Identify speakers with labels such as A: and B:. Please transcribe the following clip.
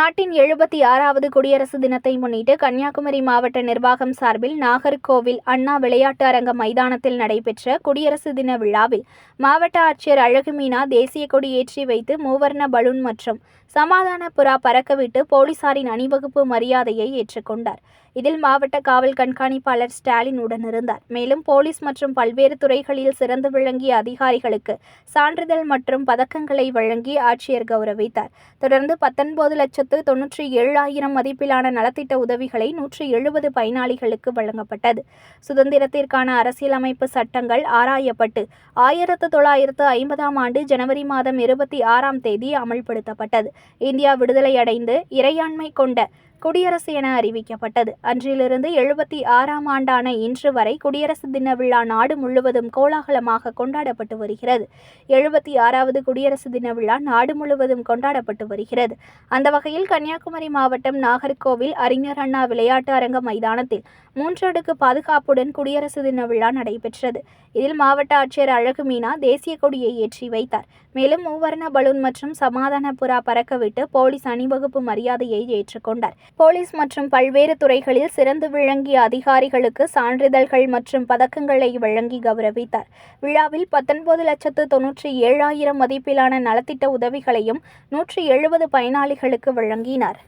A: நாட்டின் 76வது குடியரசு தினத்தை முன்னிட்டு கன்னியாகுமரி மாவட்ட நிர்வாகம் சார்பில் நாகர்கோவில் அண்ணா விளையாட்டு அரங்க மைதானத்தில் நடைபெற்ற குடியரசு தின விழாவில் மாவட்ட ஆட்சியர் அழகுமீனா தேசிய கொடி ஏற்றி வைத்து மூவர்ண பலூன் மற்றும் சமாதான புறா பறக்கவிட்டு போலீசாரின் அணிவகுப்பு மரியாதையை ஏற்றுக்கொண்டார். இதில் மாவட்ட காவல் கண்காணிப்பாளர் ஸ்டாலின் உடனிருந்தார். மேலும் போலீஸ் மற்றும் பல்வேறு துறைகளில் சிறந்து விளங்கிய அதிகாரிகளுக்கு சான்றிதழ் மற்றும் பதக்கங்களை வழங்கி ஆட்சியர் கௌரவித்தார். தொடர்ந்து 19,97,000 மதிப்பிலான நலத்திட்ட உதவிகளை 170 பயனாளிகளுக்கு வழங்கப்பட்டது. சுதந்திரத்திற்கான அரசியலமைப்பு சட்டங்கள் ஆராயப்பட்டு 1950ஆம் ஆண்டு ஜனவரி மாதம் 26ஆம் தேதி அமல்படுத்தப்பட்டது. இந்தியா விடுதலை அடைந்து இறையாண்மை கொண்ட குடியரசு என அறிவிக்கப்பட்டது. அன்றிலிருந்து 76ஆம் ஆண்டான இன்று வரை குடியரசு தின விழா நாடு முழுவதும் கோலாகலமாக கொண்டாடப்பட்டு வருகிறது. 76வது குடியரசு தின விழா நாடு முழுவதும் கொண்டாடப்பட்டு வருகிறது. அந்த வகையில் கன்னியாகுமரி மாவட்டம் நாகர்கோவில் அறிஞர் அண்ணா விளையாட்டு அரங்க மைதானத்தில் 3 அடுக்கு பாதுகாப்புடன் குடியரசு தின விழா நடைபெற்றது. இதில் மாவட்ட ஆட்சியர் அழகுமீனா தேசிய கொடியை ஏற்றி வைத்தார். மேலும் மூவர்ண பலூன் மற்றும் சமாதான புறா பறக்கவிட்டு போலீஸ் அணிவகுப்பு மரியாதையை ஏற்றுக்கொண்டார். போலீஸ் மற்றும் பல்வேறு துறைகளில் சிறந்து விளங்கிய அதிகாரிகளுக்கு சான்றிதழ்கள் மற்றும் பதக்கங்களை வழங்கி கௌரவித்தார். விழாவில் 19,97,000 மதிப்பிலான நலத்திட்ட உதவிகளையும் 170 பயனாளிகளுக்கு வழங்கினார்.